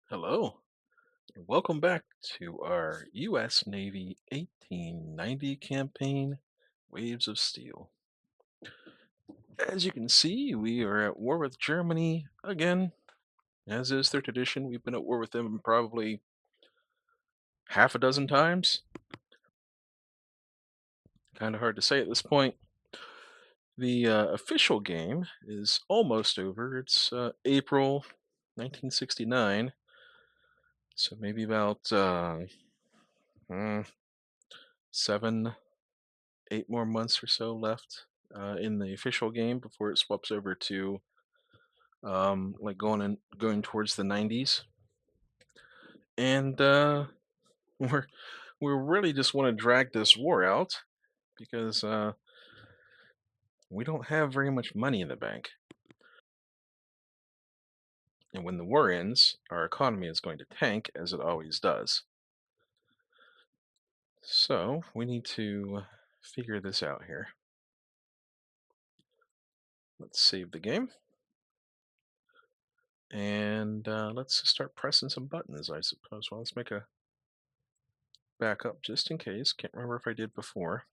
Hello, and welcome back to our U.S. Navy 1890 campaign, Waves of Steel. As you can see, we are at war with Germany again. As is their tradition, we've been at war with them probably half a dozen times. Kind of hard to say at this point. The official game is almost over. It's April 1969, so maybe about mm, 7, 8 more months or so left in the official game before it swaps over to like going towards the 90s. And we're we really just want to drag this war out because we don't have very much money in the bank. And when the war ends, our economy is going to tank as it always does. So we need to figure this out here. Let's save the game. And let's start pressing some buttons, I suppose. Well, let's make a backup just in case. Can't remember if I did before.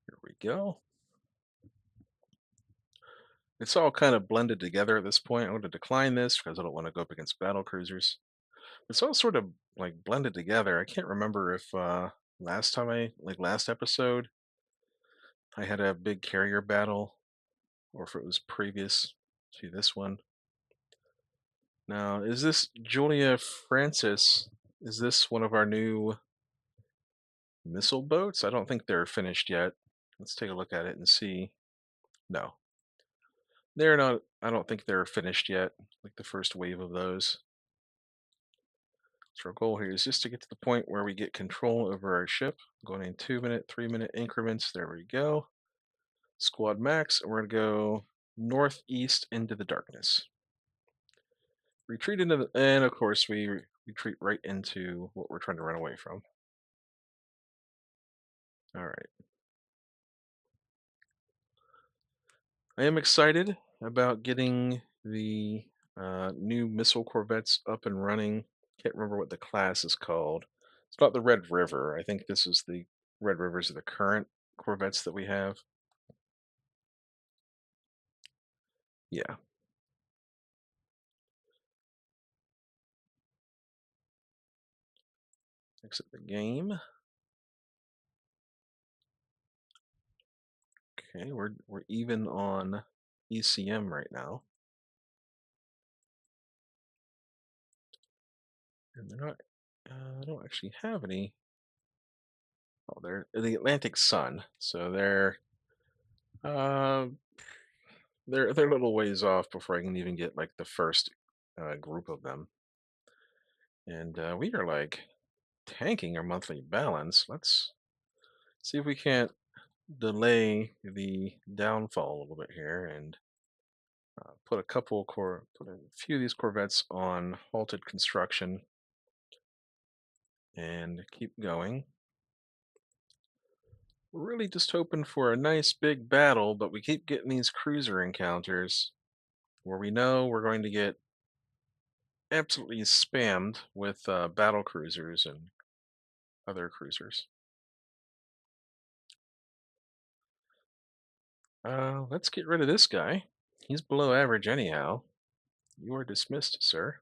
Here we go. It's all kind of blended together at this point. I'm going to decline this because I don't want to go up against battle cruisers. It's all sort of like blended together. I can't remember if last episode, I had a big carrier battle or if it was previous to this one. Now, is this Julia Francis? Is this one of our new missile boats? I don't think they're finished yet. Let's take a look at it and see. No, they're not. I don't think they're finished yet. Like the first wave of those. So our goal here is just to get to the point where we get control over our ship. Going in 2 minute, 3 minute increments. There we go. Squad max. And we're gonna go northeast into the darkness. Retreat into the, and of course we retreat right into what we're trying to run away from. All right. I am excited about getting the new missile corvettes up and running. Can't remember what the class is called. It's not the Red River. I think this is the Red Rivers of the current corvettes that we have. Yeah, exit the game. Okay, we're even on ECM right now, and they're not. I don't actually have any. Oh, they're the Atlantic Sun, so uh, they're a little ways off before I can even get like the first group of them. And we are like tanking our monthly balance. Let's see if we can't delay the downfall a little bit here and put a few of these corvettes on halted construction and keep going. We're really just hoping for a nice big battle, but we keep getting these cruiser encounters where we know we're going to get absolutely spammed with battle cruisers and other cruisers. Let's get rid of this guy. He's below average anyhow. You are dismissed, sir.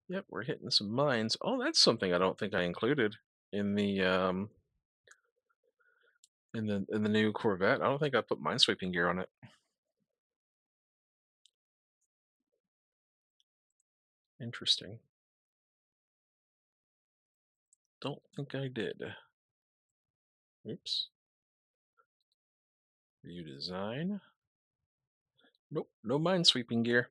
Yep, we're hitting some mines. Oh, that's something I don't think I included in the new Corvette. I don't think I put minesweeping gear on it. Interesting. Don't think I did. Oops. View design. Nope, no minesweeping gear.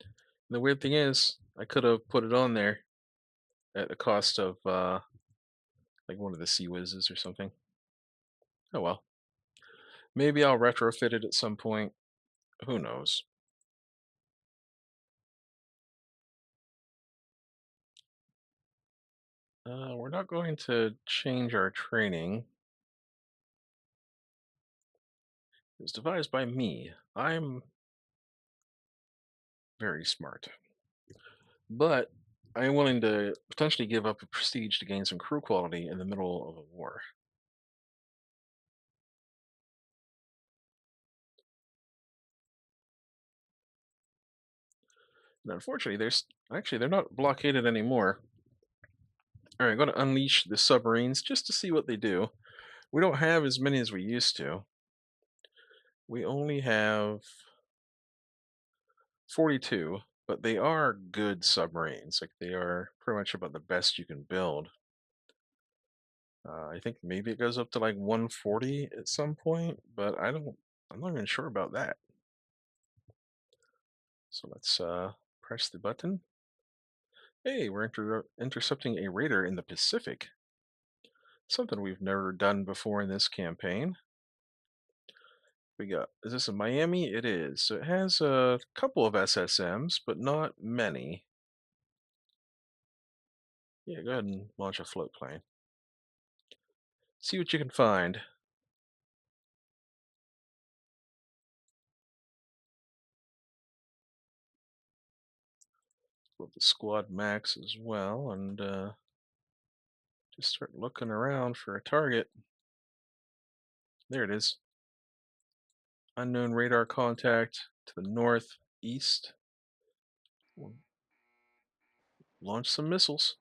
And the weird thing is, I could have put it on there at the cost of like one of the Sea Whizzes or something. Oh well. Maybe I'll retrofit it at some point. Who knows? We're not going to change our training. It was devised by me. I'm very smart. But I am willing to potentially give up a prestige to gain some crew quality in the middle of a war. And unfortunately, they're not blockaded anymore. All right, I'm going to unleash the submarines just to see what they do. We don't have as many as we used to. We only have 42, but they are good submarines. Like they are pretty much about the best you can build. I think maybe it goes up to like 140 at some point, but I'm not even sure about that. So let's press the button. Hey, we're intercepting a raider in the Pacific. Something we've never done before in this campaign. Is this in Miami? It is. So it has a couple of SSMs, but not many. Yeah, go ahead and launch a float plane. See what you can find. With the squad max as well, and just start looking around for a target. There it is. Unknown radar contact to the northeast. We'll launch some missiles.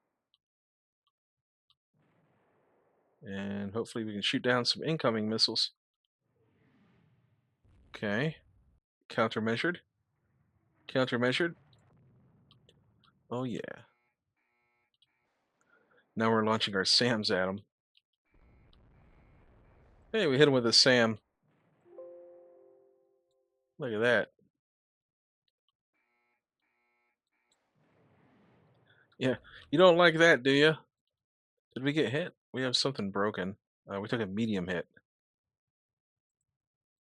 And hopefully we can shoot down some incoming missiles. Okay. Countermeasured. Countermeasured. Oh yeah. Now we're launching our SAMs at them. Hey, we hit him with a SAM. Look at that. Yeah. You don't like that, do you? Did we get hit? We have something broken. We took a medium hit.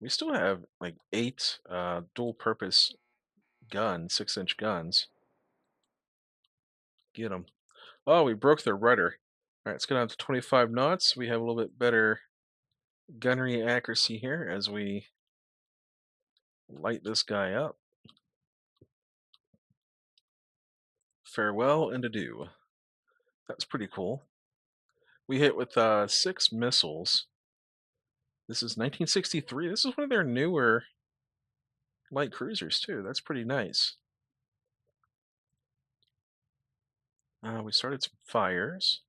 We still have like 8 dual purpose guns, 6-inch guns. Get them. Oh, we broke their rudder. All right, let's go down to 25 knots. We have a little bit better gunnery accuracy here as we light this guy up. Farewell and adieu. That's pretty cool. We hit with 6 missiles. This is 1963. This is one of their newer light cruisers too. That's pretty nice. We started some fires.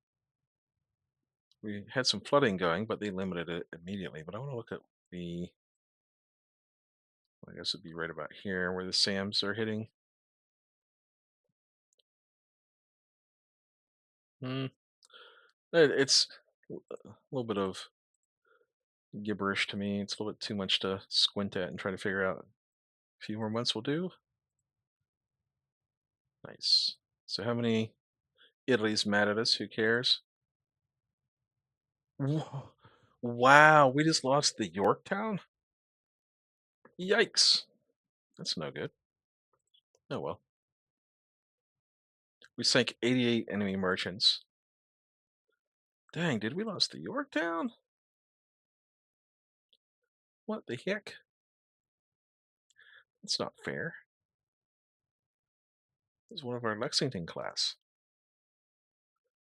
We had some flooding going, but they limited it immediately. But I want to look at the, I guess it'd be right about here where the SAMs are hitting. Hmm. It's a little bit of gibberish to me. It's a little bit too much to squint at and try to figure out. A few more months will do. Nice. So how many? Italy's mad at us. Who cares? Whoa. Wow, we just lost the Yorktown? Yikes. That's no good. Oh well. We sank 88 enemy merchants. Dang, did we lose the Yorktown? What the heck? That's not fair. It's one of our Lexington class.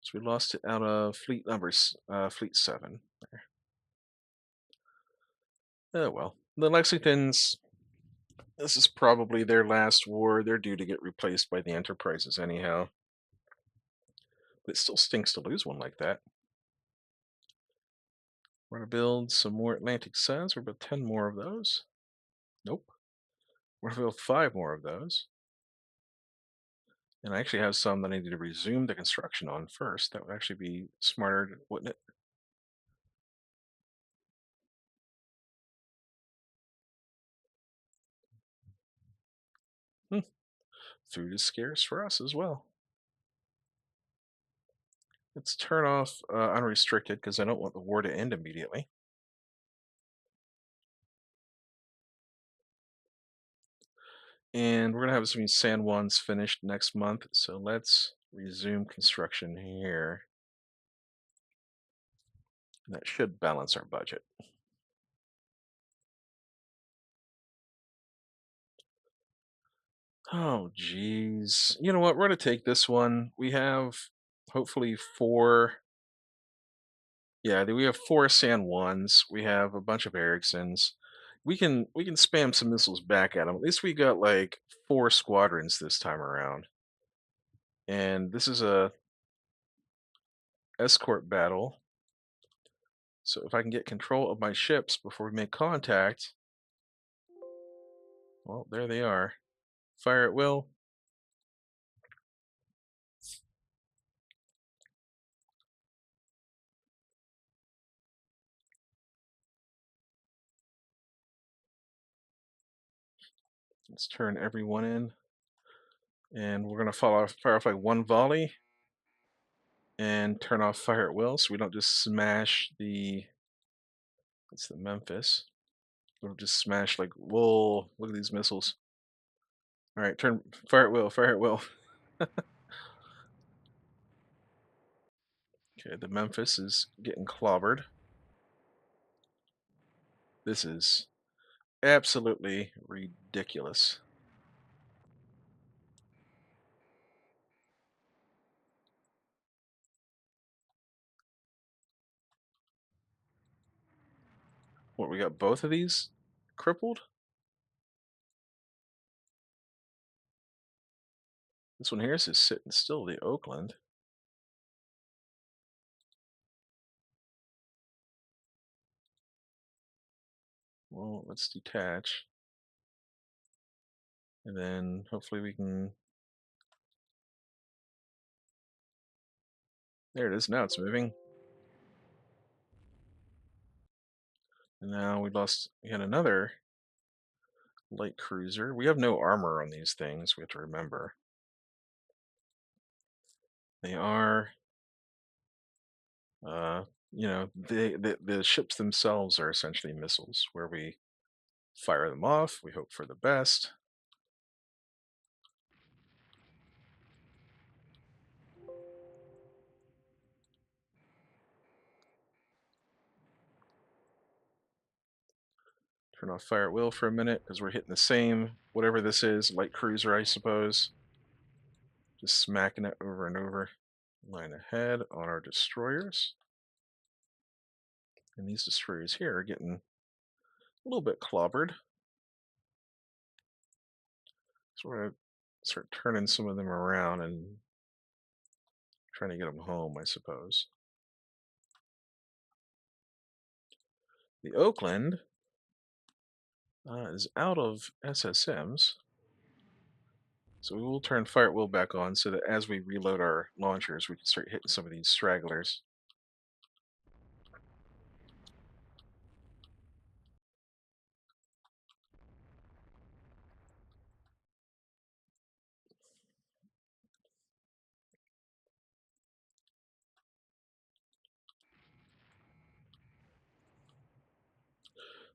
So we lost it out of fleet numbers, fleet 7. There. Oh well. The Lexingtons, this is probably their last war. They're due to get replaced by the Enterprises anyhow. But it still stinks to lose one like that. We're going to build some more Atlantic Suns. We're about 10 more of those. Nope. We're going to build 5 more of those. And I actually have some that I need to resume the construction on first. That would actually be smarter, wouldn't it? Hmm. Food is scarce for us as well. Let's turn off unrestricted because I don't want the war to end immediately. And we're going to have some San Juans finished next month. So let's resume construction here. That should balance our budget. Oh, geez. You know what? We're gonna take this one. We have hopefully four. Yeah, we have four San Juans. We have a bunch of Ericssons. We can spam some missiles back at them. At least we got like four squadrons this time around. And this is a escort battle. So if I can get control of my ships before we make contact, well, there they are. Fire at will. Let's turn everyone in. And we're gonna fire off like one volley and turn off fire at will so we don't just smash the it's the Memphis. We don't just smash like whoa, look at these missiles. Alright, turn fire at will, fire at will. Okay, the Memphis is getting clobbered. This is absolutely ridiculous. What, we got both of these crippled? This one here is just sitting still, the Oakland. Well, let's detach. And then hopefully we can. There it is, now it's moving. And now we had another light cruiser. We have no armor on these things, we have to remember. They are, uh, the ships themselves are essentially missiles, where we fire them off, we hope for the best. Turn off fire at will for a minute, because we're hitting the same, whatever this is, light cruiser, I suppose. Just smacking it over and over. Line ahead on our destroyers. And these destroyers here are getting a little bit clobbered. So we're going to start turning some of them around and trying to get them home, I suppose. The Oakland is out of SSMs, so we will turn fire at will back on so that as we reload our launchers, we can start hitting some of these stragglers.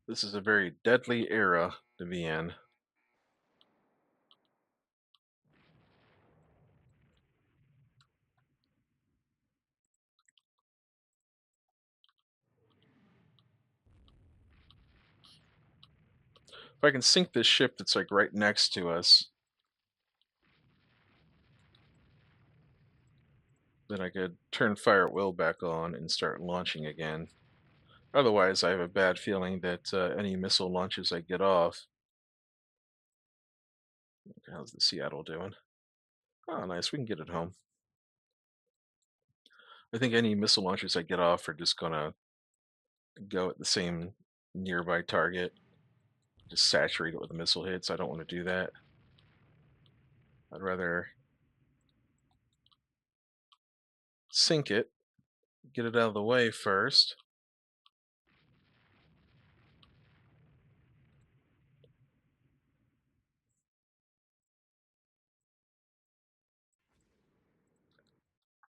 This is a very deadly era to be in. If I can sink this ship that's like right next to us, then I could turn fire at will back on and start launching again. Otherwise, I have a bad feeling that any missile launches I get off. How's the Seattle doing? Oh, nice. We can get it home. I think any missile launchers I get off are just gonna go at the same nearby target, just saturate it with missile hits. I don't want to do that. I'd rather sink it, get it out of the way first.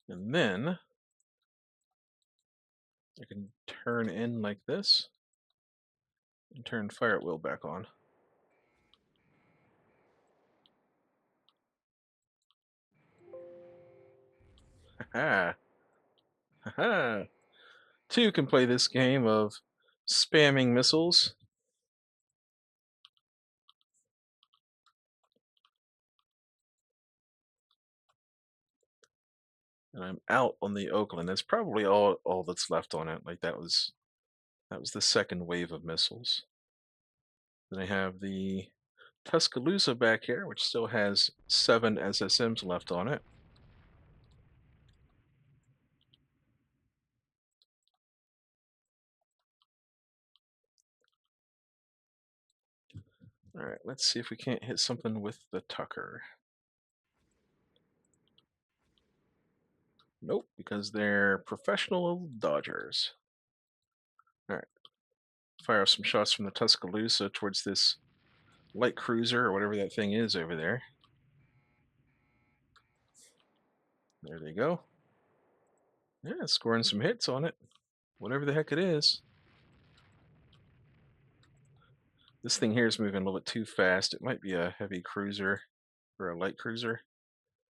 And then I can turn in like this and turn fire at will back on. Ha ha! Two can play this game of spamming missiles. and I'm out on the Oakland. That's probably all that's left on it. Like that was the second wave of missiles. Then I have the Tuscaloosa back here, which still has 7 SSMs left on it. All right, let's see if we can't hit something with the Tucker. Nope, because they're professional dodgers. All right, fire off some shots from the Tuscaloosa towards this light cruiser or whatever that thing is over there. There they go. Yeah, scoring some hits on it. Whatever the heck it is. This thing here is moving a little bit too fast. It might be a heavy cruiser or a light cruiser.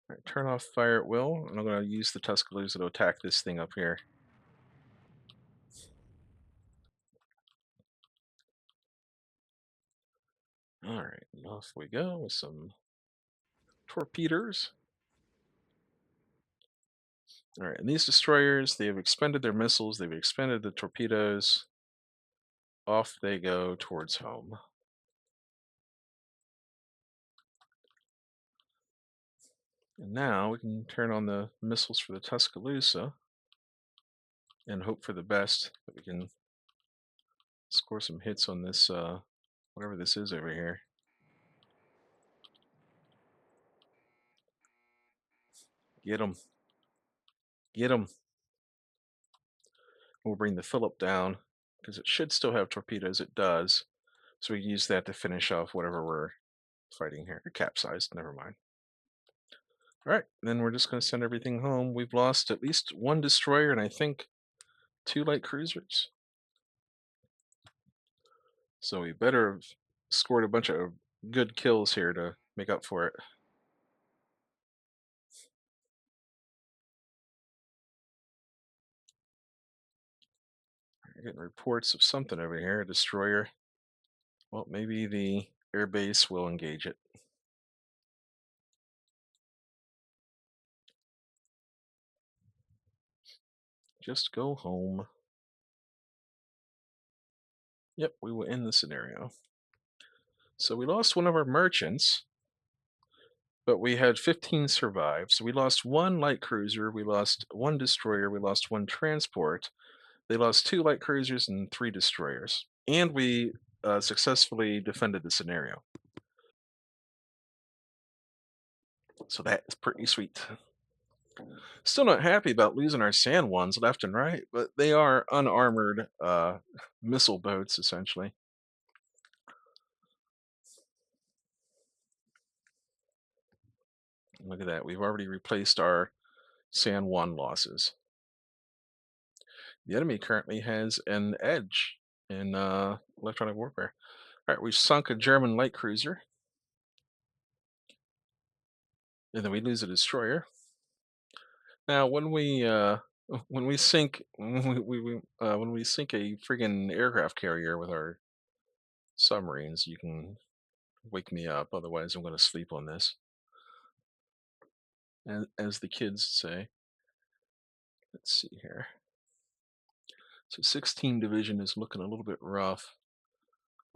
All right, turn off fire at will, and I'm going to use the Tuscaloosa to attack this thing up here. All right, off we go with some torpedoes. All right, and these destroyers, they have expended their missiles, they've expended the torpedoes. Off they go towards home. And now we can turn on the missiles for the Tuscaloosa and hope for the best that we can score some hits on this, whatever this is over here. Get them. Get them. We'll bring the Phillip down because it should still have torpedoes. It does. So we use that to finish off whatever we're fighting here. Capsized, never mind. All right, then we're just going to send everything home. We've lost at least one destroyer and I think 2 light cruisers. So we better have scored a bunch of good kills here to make up for it. We're getting reports of something over here, a destroyer. Well, maybe the air base will engage it. Just go home. Yep, we will end the scenario. So we lost one of our merchants, but we had 15 survive. So we lost 1 light cruiser, we lost 1 destroyer, we lost 1 transport. They lost 2 light cruisers and 3 destroyers. And we successfully defended the scenario. So that is pretty sweet. Still not happy about losing our sand ones left and right, but they are unarmored missile boats, essentially. Look at that. We've already replaced our San Juan losses. The enemy currently has an edge in electronic warfare. All right, we've sunk a German light cruiser. And then we lose a destroyer. Now, when we sink when we sink a friggin' aircraft carrier with our submarines, you can wake me up. Otherwise, I'm going to sleep on this. As the kids say. Let's see here. So 16 division is looking a little bit rough.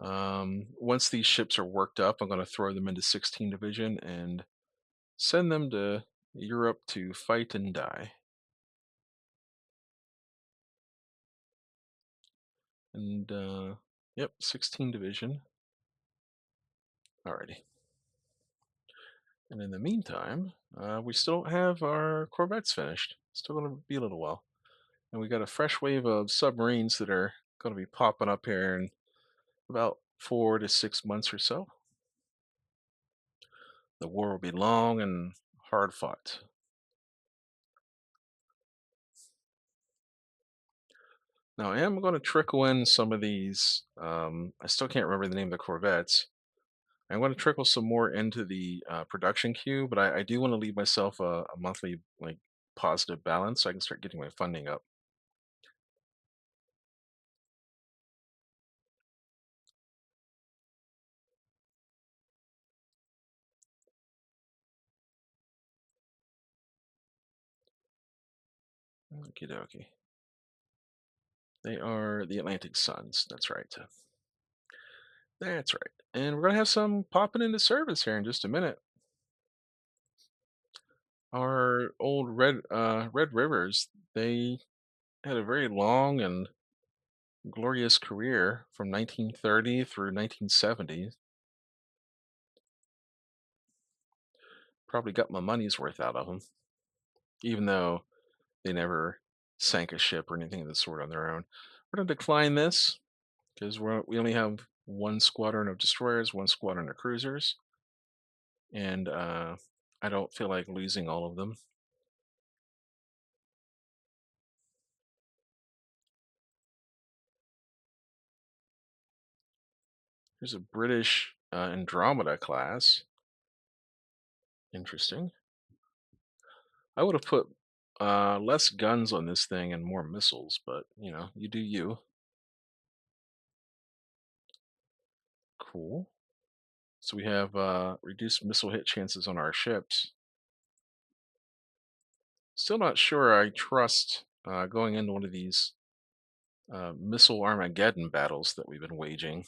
Once these ships are worked up, I'm going to throw them into 16 division and send them to Europe to fight and die. And yep, 16 division. Alrighty. And in the meantime, we still don't have our corvettes finished. Still going to be a little while. And we got a fresh wave of submarines that are going to be popping up here in about 4 to 6 months or so. The war will be long and hard fought. Now, I am going to trickle in some of these. I still can't remember the name of the corvettes. I'm going to trickle some more into the production queue, but I do want to leave myself a monthly positive balance so I can start getting my funding up. Okie dokie. They are the Atlantic Suns. That's right. That's right. And we're gonna have some popping into service here in just a minute. Our old Red Rivers, they had a very long and glorious career from 1930 through 1970. Probably got my money's worth out of them, even though they never sank a ship or anything of the sort on their own. We're going to decline this because we only have one squadron of destroyers, one squadron of cruisers, and I don't feel like losing all of them. There's a British Andromeda class. Interesting. I would have put less guns on this thing and more missiles, but you do you. Cool. So we have reduced missile hit chances on our ships. Still not sure I trust going into one of these missile Armageddon battles that we've been waging.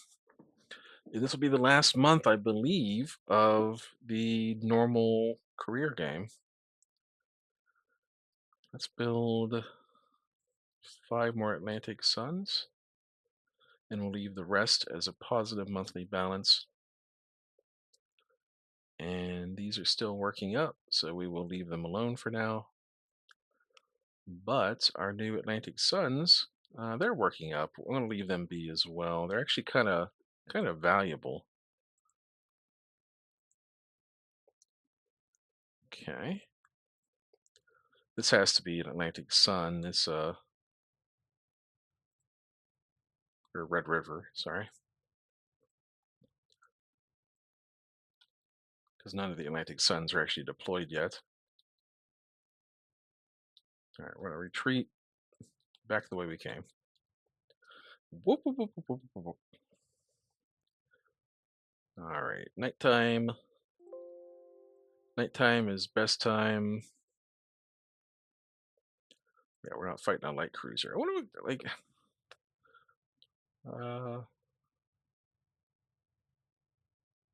This will be the last month, I believe, of the normal career game. Let's build 5 more Atlantic Suns, and we'll leave the rest as a positive monthly balance. And these are still working up, so we will leave them alone for now. But our new Atlantic Suns, they're working up. We're going to leave them be as well. They're actually kind of valuable. Okay. This has to be an Atlantic Sun. This or Red River, sorry, because none of the Atlantic Suns are actually deployed yet. All right, we're gonna retreat back the way we came. Whoop, whoop, whoop, whoop, whoop, whoop. All right, nighttime. Nighttime is best time. Yeah, we're not fighting a light cruiser. I wonder, like, uh,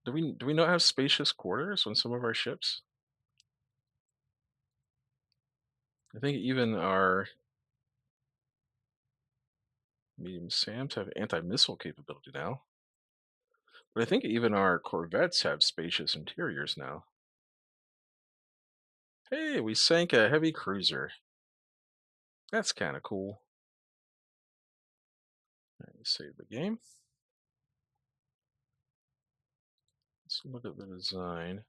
do we not have spacious quarters on some of our ships? I think even our medium SAMs have anti-missile capability now. But I think even our corvettes have spacious interiors now. Hey, we sank a heavy cruiser. That's kind of cool. Let me save the game. Let's look at the design.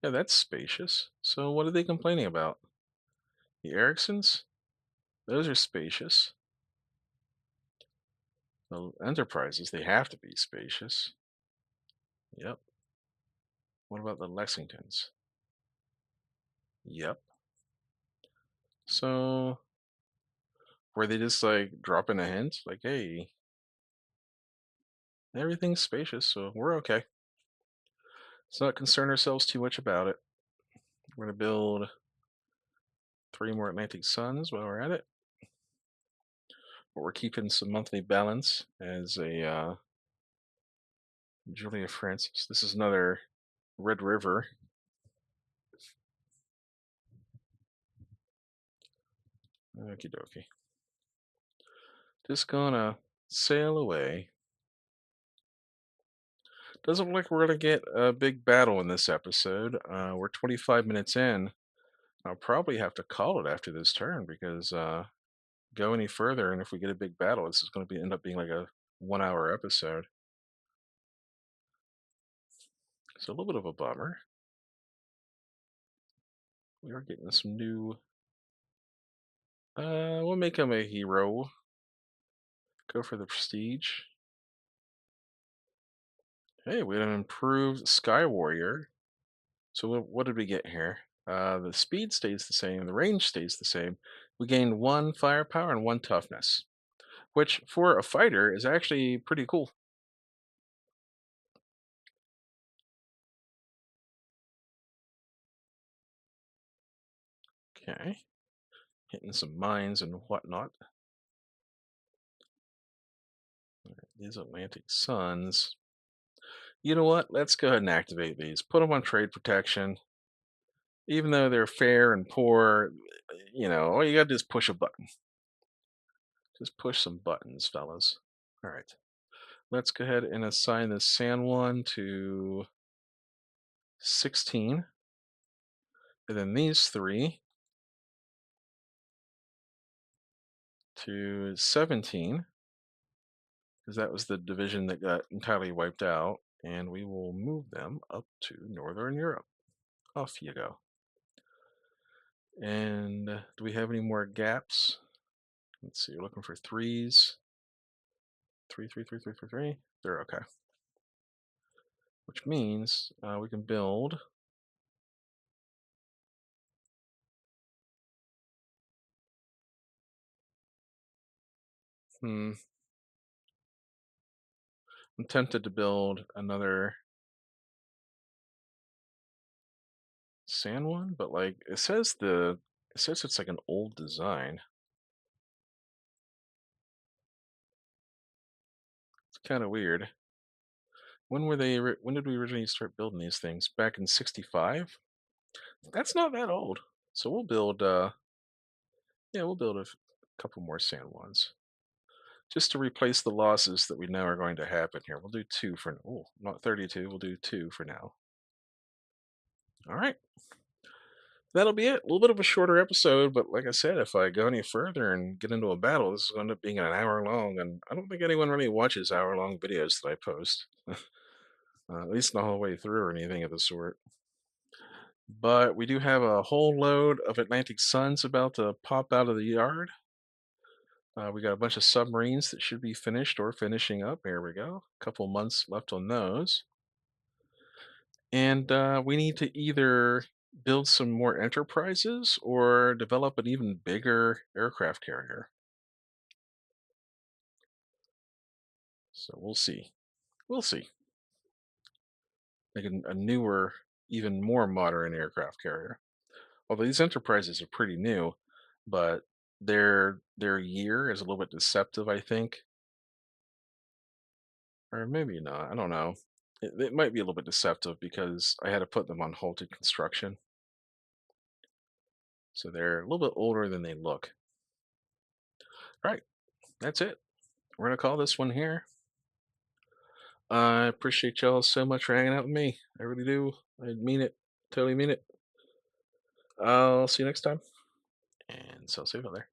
Yeah, that's spacious. So what are they complaining about? The Ericssons? Those are spacious. The Enterprises, they have to be spacious. Yep. What about the Lexingtons? Yep. So were they just like dropping a hint? Like, hey, everything's spacious, so we're okay. Let's not concern ourselves too much about it. We're going to build 3 more Atlantic Suns while we're at it. But we're keeping some monthly balance as a Julia Francis. This is another Red River. Okie dokie. Just gonna sail away. Doesn't look like we're gonna get a big battle in this episode. We're 25 minutes in. I'll probably have to call it after this turn because go any further, and if we get a big battle, this is going to end up being like a 1-hour episode. So a little bit of a bummer. We are getting some new. We'll make him a hero. Go for the prestige. Hey, we got an improved Sky Warrior. So what did we get here? The speed stays the same, the range stays the same. We gained 1 firepower and 1 toughness, which for a fighter is actually pretty cool. Okay. hitting some mines and whatnot. These Atlantic Suns. You know what? Let's go ahead and activate these. Put them on trade protection. Even though they're fair and poor, all you gotta do is push a button. Just push some buttons, fellas. All right. Let's go ahead and assign this sand one to 16. And then these three to 17, because that was the division that got entirely wiped out. And we will move them up to Northern Europe. Off you go. And do we have any more gaps? Let's see, we're looking for threes. Three, three, three, three, three, three. They're okay. Which means we can build I'm tempted to build another sand one, but like it says it's like an old design. It's kind of weird. When did we originally start building these things? Back in 65? That's not that old. So we'll build we'll build a couple more sand ones. Just to replace the losses that we know are going to happen here. We'll do two for oh, not 32, we'll do two for now. All right. That'll be it. A little bit of a shorter episode, but like I said, if I go any further and get into a battle, this is going to end up being an hour long, and I don't think anyone really watches hour-long videos that I post, at least not all the way through or anything of the sort. But we do have a whole load of Atlantic Suns about to pop out of the yard. We got a bunch of submarines that should be finished or finishing up. Here we go. A couple months left on those. And we need to either build some more enterprises or develop an even bigger aircraft carrier. So we'll see. We'll see. Like a newer, even more modern aircraft carrier. Although these enterprises are pretty new, but their year is a little bit deceptive, I think. Or maybe not. I don't know. It might be a little bit deceptive because I had to put them on halted construction. So they're a little bit older than they look. All right, that's it. We're going to call this one here. I appreciate y'all so much for hanging out with me. I really do. I mean it. Totally mean it. I'll see you next time. And so safe out there.